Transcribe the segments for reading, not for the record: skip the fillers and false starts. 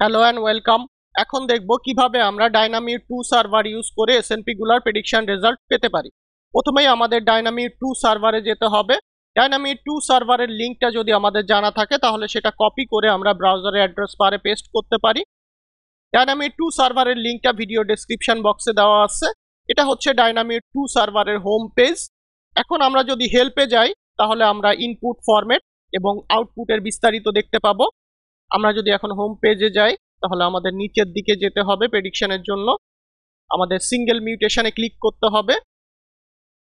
Hello and welcome. এখন দেখব কিভাবে আমরা ডাইনামিক 2 সার্ভার ইউজ করে এসএনপি গুলার প্রেডিকশন রেজাল্ট পেতে পারি। প্রথমেই আমাদের ডাইনামিক 2 সার্ভারে যেতে হবে। ডাইনামিক 2 সার্ভারের লিংকটা যদি আমাদের জানা থাকে তাহলে সেটা কপি করে আমরা ব্রাউজারে অ্যাড্রেস বারে পেস্ট করতে পারি। ডাইনামিক 2 সার্ভারের লিংকটা ভিডিও ডেসক্রিপশন বক্সে দেওয়া আছে। এটা হচ্ছে ডাইনামিক 2 সার্ভারের হোম পেজ। এখন আমরা যদি হেল্পে যাই তাহলে আমরা ইনপুট ফরম্যাট এবং আউটপুটের বিস্তারিত দেখতে পাবো। আমরা যদি এখন হোম পেজে যাই তাহলে আমাদের নিচের দিকে যেতে হবে। প্রেডিকশনের জন্য আমাদের সিঙ্গেল মিউটেশনে ক্লিক করতে হবে।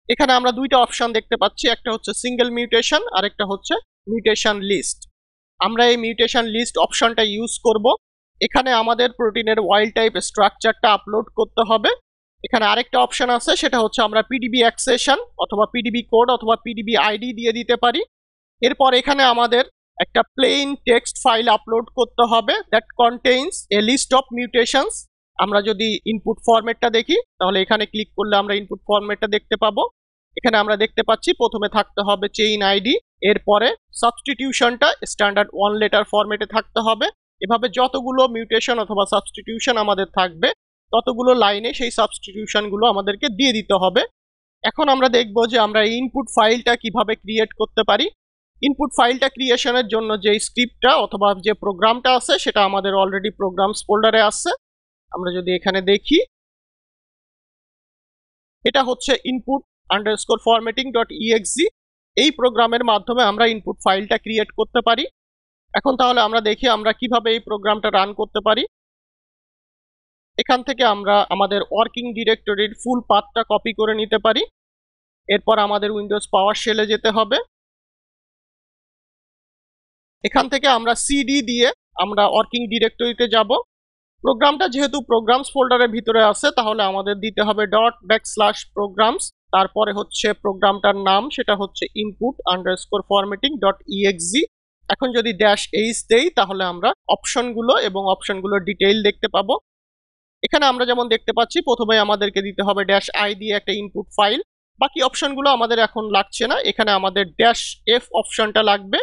এখানে আমরা দুইটা অপশন দেখতে পাচ্ছি, একটা হচ্ছে সিঙ্গেল মিউটেশন আর একটা হচ্ছে মিউটেশন লিস্ট। আমরা এই মিউটেশন লিস্ট অপশনটা ইউজ করব। এখানে আমাদের প্রোটিনের ওয়াইল্ড টাইপ স্ট্রাকচারটা আপলোড করতে হবে। এখানে আরেকটা অপশন আছে, সেটা হচ্ছে আমরা পিডিবি অ্যাক্সেশন অথবা পিডিবি কোড অথবা পিডিবি আইডি দিয়ে দিতে পারি। এরপর এখানে আমাদের একটা প্লেন টেক্সট ফাইল আপলোড করতে হবে that contains a list of mutations. আমরা যদি ইনপুট ফরম্যাটটা দেখি তাহলে এখানে ক্লিক করলে আমরা ইনপুট ফরম্যাটটা দেখতে পাবো। এখানে আমরা দেখতে পাচ্ছি প্রথমে থাকতে হবে চেইন আইডি, এরপরে সাবস্টিটিউশনটা স্ট্যান্ডার্ড 1 লেটার ফরম্যাটে থাকতে হবে। এভাবে যতগুলো মিউটেশন অথবা সাবস্টিটিউশন আমাদের থাকবে ততগুলো লাইনে সেই সাবস্টিটিউশনগুলো আমাদেরকে দিয়ে দিতে হবে। এখন আমরা দেখব যে আমরা এই ইনপুট ফাইলটা কিভাবে ক্রিয়েট করতে পারি। ইনপুট ফাইলটা ক্রিয়েশনের জন্য যে স্ক্রিপ্টটা অথবা যে প্রোগ্রামটা আছে সেটা আমাদের অলরেডি প্রোগ্রামস ফোল্ডারে আছে। আমরা যদি এখানে দেখি, এটা হচ্ছে input_formatting.exe। এই প্রোগ্রামের মাধ্যমে আমরা ইনপুট ফাইলটা ক্রিয়েট করতে পারি। এখন তাহলে আমরা দেখি আমরা কিভাবে এই প্রোগ্রামটা রান করতে পারি। এখান থেকে আমরা আমাদের ওয়ার্কিং ডিরেক্টরির ফুল পাথটা কপি করে নিতে পারি। এরপর আমাদের উইন্ডোজ পাওয়ার শেলে যেতে হবে। এখান থেকে আমরা সিডি দিয়ে আমরা ওয়ার্কিং ডিরেক্টরিতে যাব। প্রোগ্রামটা যেহেতু প্রোগ্রামস ফোল্ডারের ভিতরে আছে তাহলে আমাদের দিতে হবে ./programs। তারপরে হচ্ছে প্রোগ্রামটার নাম, সেটা হচ্ছে input_formatting.exe। এখন যদি -h দেই তাহলে আমরা অপশনগুলো এবং অপশনগুলোর ডিটেইল দেখতে পাবো। এখানে আমরা যেমন দেখতে পাচ্ছি প্রথমে আমাদেরকে দিতে হবে -i দিয়ে একটা ইনপুট ফাইল। বাকি অপশনগুলো আমাদের এখন লাগছে না, এখানে আমাদের -f অপশনটা লাগবে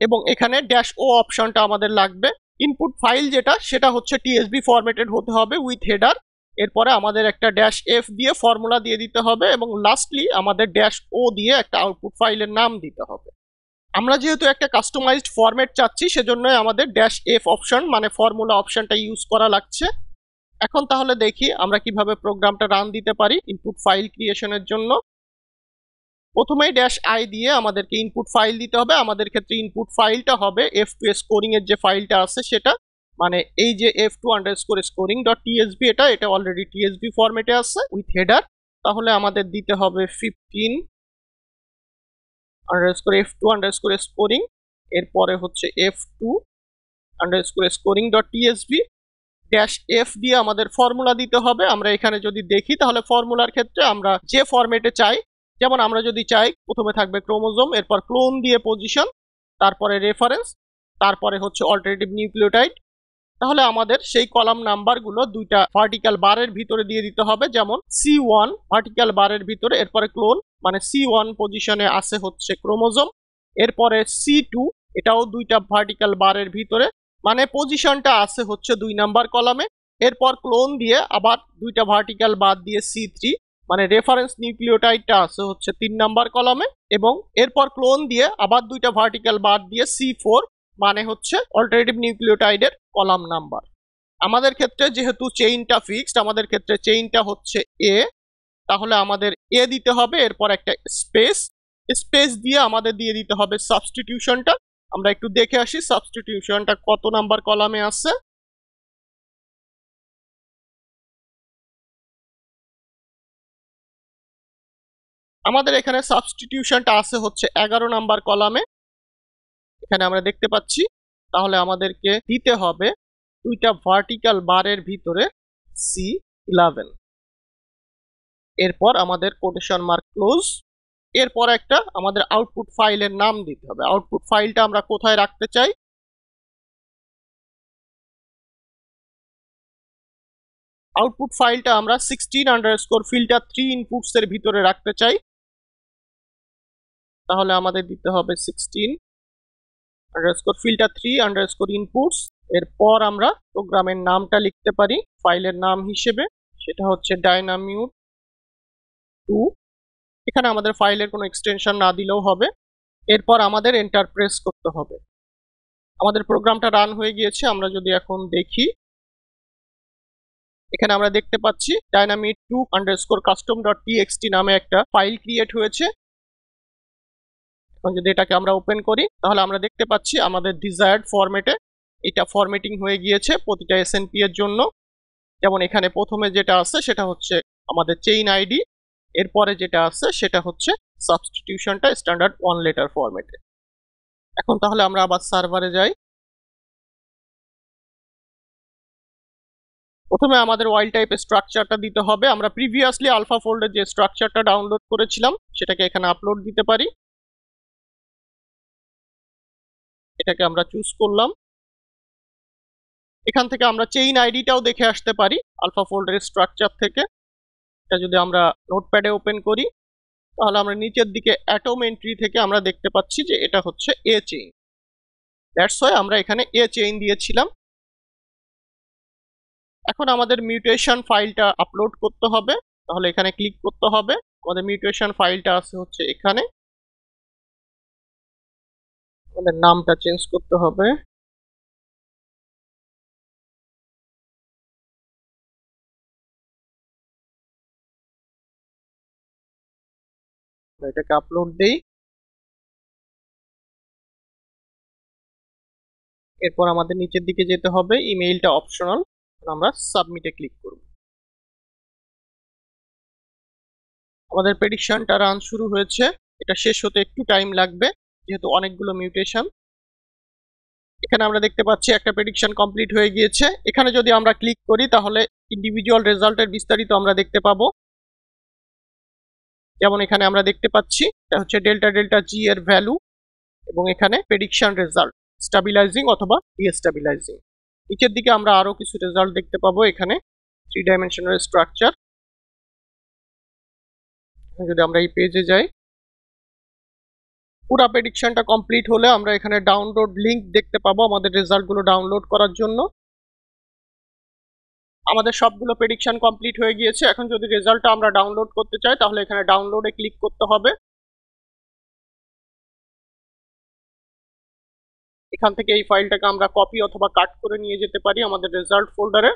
এবং এখানে -o অপশনটা আমাদের লাগবে। ইনপুট ফাইল যেটা সেটা হচ্ছে টিএসবি ফরম্যাটেড হতে হবে উইথ হেডার। এরপরে আমাদের একটা -f দিয়ে ফর্মুলা দিয়ে দিতে হবে এবং লাস্টলি আমাদের -o দিয়ে একটা আউটপুট ফাইলের নাম দিতে হবে। আমরা যেহেতু একটা কাস্টমাইজড ফরম্যাট চাচ্ছি সেজন্যই আমাদের -f অপশন মানে ফর্মুলা অপশনটা ইউজ করা লাগছে। এখন তাহলে দেখি আমরা কিভাবে প্রোগ্রামটা রান দিতে পারি ইনপুট ফাইল ক্রিয়েশনের জন্য। প্রথমেই -i দিয়ে আমাদেরকে ইনপুট ফাইল দিতে হবে। আমাদের ক্ষেত্রে ইনপুট ফাইলটা হবে f2 স্কোরিং এর যে ফাইলটা আছে সেটা, মানে এই যে f2_scoring.tsv এটা অলরেডি tsv ফরম্যাটে আছে উইথ হেডার। তাহলে আমাদের দিতে হবে 15_f2_scoring। এরপরে হচ্ছে f2_scoring.tsv -f দিয়ে আমাদের ফর্মুলা দিতে হবে। আমরা এখানে যদি দেখি তাহলে ফর্মুলার ক্ষেত্রে আমরা যে ফরম্যাটে চাই, যেমন আমরা যদি চাই প্রথমে থাকবে ক্রোমোজোম, এরপর ক্লোন দিয়ে পজিশন, তারপরে রেফারেন্স, তারপরে হচ্ছে অল্টারনেটিভ নিউক্লিওটাইড। তাহলে আমাদের সেই কলাম নাম্বারগুলো দুইটা ভার্টিক্যাল বারের ভিতরে দিয়ে দিতে হবে, যেমন C1 ভার্টিক্যাল বারের ভিতরে, এরপরে ক্লোন মানে C1 পজিশনে আছে হচ্ছে ক্রোমোজোম, এরপরে C2 এটাও দুইটা ভার্টিক্যাল বারের ভিতরে মানে পজিশনটা আছে হচ্ছে 2 নাম্বার কলামে। এরপর ক্লোন দিয়ে আবার দুইটা ভার্টিক্যাল বাদ দিয়ে C3 মানে রেফারেন্স নিউক্লিওটাইডটা আছে হচ্ছে 3 নাম্বার কলামে, এবং এরপর ক্লোন দিয়ে আবার দুইটা ভার্টিক্যাল বাদ দিয়ে C4 মানে হচ্ছে অল্টারনেটিভ নিউক্লিওটাইডের কলাম নাম্বার। আমাদের ক্ষেত্রে যেহেতু চেইনটা ফিক্সড, আমাদের ক্ষেত্রে চেইনটা হচ্ছে A, তাহলে আমাদের A দিতে হবে, এরপর একটা স্পেস দিয়ে আমাদের দিয়ে দিতে হবে সাবস্টিটিউশনটা। আমরা একটু দেখে আসি সাবস্টিটিউশনটা কত নাম্বার কলামে আছে। আমাদের এখানে সাবস্টিটিউশনটা আছে হচ্ছে 11 নাম্বার কলামে, এখানে আমরা দেখতে পাচ্ছি। তাহলে আমাদেরকে দিতে হবে দুইটা ভার্টিক্যাল বারের ভিতরে C11, এরপর আমাদের কোটেশন মার্ক ক্লোজ, এরপর একটা আমাদের আউটপুট ফাইলের নাম দিতে হবে। আউটপুট ফাইলটা আমরা কোথায় রাখতে চাই, আউটপুট ফাইলটা আমরা 16_filter3 ইনপুটস এর ভিতরে রাখতে চাই। তাহলে আমাদের দিতে হবে 16 আন্ডারস্কোর ফিল্টার 3 আন্ডারস্কোর ইনপুটস। এরপর আমরা প্রোগ্রামের নামটা লিখতে পারি ফাইলের নাম হিসেবে, সেটা হচ্ছে ডাইনামিউট 2। এখানে আমাদের ফাইলের কোনো এক্সটেনশন না দিলেও হবে। এরপর আমাদের এন্টার প্রেস করতে হবে। আমাদের প্রোগ্রামটা রান হয়ে গিয়েছে। আমরা যদি এখন দেখি, এখানে আমরা দেখতে পাচ্ছি dynamite2 আন্ডারস্কোর custom.txt নামে একটা ফাইল ক্রিয়েট হয়েছে। এখন যদি এটাকে আমরা ওপেন করি, তাহলে আমরা দেখতে পাচ্ছি আমাদের ডিজায়ার্ড ফরম্যাটে এটা ফরম্যাটিং হয়ে গিয়েছে প্রতিটা এসএনপি এর জন্য। যেমন এখানে প্রথমে যেটা আছে সেটা হচ্ছে আমাদের চেইন আইডি, এরপরে যেটা আছে সেটা হচ্ছে সাবস্টিটিউশনটা স্ট্যান্ডার্ড 1 লেটার ফরম্যাটে। এখন তাহলে আমরা আবার সার্ভারে যাই। প্রথমে আমাদের ওয়াইল্ড টাইপ স্ট্রাকচারটা দিতে হবে। আমরা প্রিভিয়াসলি আলফা ফোল্ডের যে স্ট্রাকচারটা ডাউনলোড করেছিলাম সেটাকে এখানে আপলোড দিতে পারি। এটাকে আমরা চুজ করলাম। এখান থেকে আমরা চেইন আইডিটাও দেখে আসতে পারি আলফা ফোল্ডারের স্ট্রাকচার থেকে। এটা যদি আমরা নোটপ্যাডে ওপেন করি, তাহলে আমরা নিচের দিকে অ্যাটম এন্ট্রি থেকে আমরা দেখতে পাচ্ছি যে এটা হচ্ছে এ চেইন। দ্যাটস ওয়াই আমরা এখানে এ চেইন দিয়েছিলাম। এখন আমাদের মিউটেশন ফাইলটা আপলোড করতে হবে, তাহলে এখানে ক্লিক করতে হবে। আমাদের মিউটেশন ফাইলটা আছে হচ্ছে এখানে। আমাদের নামটা চেঞ্জ করতে হবে। এটাকে আপলোড দেই। এরপর আমাদের নিচের দিকে যেতে হবে, ইমেইলটা অপশনাল, আমরা সাবমিটে ক্লিক করব। আমাদের প্রেডিকশনটা রান শুরু হয়েছে। এটা শেষ হতে একটু টাইম লাগবে যেহেতু অনেকগুলো মিউটেশন। এখানে আমরা দেখতে পাচ্ছি একটা প্রেডিকশন কমপ্লিট হয়ে গিয়েছে। এখানে যদি আমরা ক্লিক করি তাহলে ইন্ডিভিজুয়াল রেজাল্টের বিস্তারিত আমরা দেখতে পাবো। যেমন এখানে আমরা দেখতে পাচ্ছি এটা হচ্ছে ডেল্টা ডেল্টা জি এর ভ্যালু, এবং এখানে প্রেডিকশন রেজাল্ট স্টাবিলাইজিং অথবা ডিস্টাবিলাইজিং। নিচের দিকে আমরা আরো কিছু রেজাল্ট দেখতে পাবো। এখানে 3 ডাইমেনশনাল স্ট্রাকচার। যদি আমরা এই পেজে যাই, পুরো প্রেডিকশনটা কমপ্লিট হলে আমরা এখানে ডাউনলোড লিংক দেখতে পাবো আমাদের রেজাল্টগুলো ডাউনলোড করার জন্য। আমাদের সবগুলো প্রেডিকশন কমপ্লিট হয়ে গিয়েছে। এখন যদি রেজাল্টটা আমরা ডাউনলোড করতে চাই তাহলে এখানে ডাউনলোডে ক্লিক করতে হবে। এখান থেকে এই ফাইলটাকে আমরা কপি অথবা কাট করে নিয়ে যেতে পারি আমাদের রেজাল্ট ফোল্ডারে।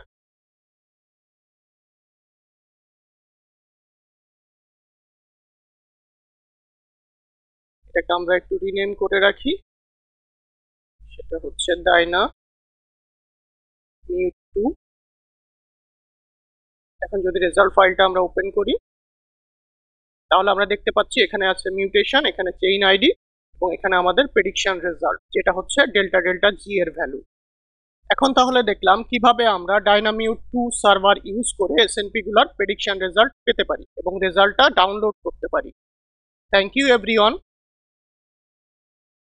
এটাকে আমরা একটু রিনেম করে রাখি, সেটা হচ্ছে ডাইনামিউট2। এখন যদি রেজাল্ট ফাইলটা আমরা ওপেন করি, তাহলে আমরা দেখতে পাচ্ছি এখানে আছে মিউটেশন, এখানে চেইন আইডি, এবং এখানে আমাদের প্রেডিকশন রেজাল্ট যেটা হচ্ছে ডেল্টা ডেল্টা জি এর ভ্যালু। এখন তাহলে দেখলাম কিভাবে আমরা ডাইনামিউট2 সার্ভার ইউজ করে এসএনপি গুলার প্রেডিকশন রেজাল্ট পেতে পারি এবং রেজাল্টটা ডাউনলোড করতে পারি। Thank you everyone.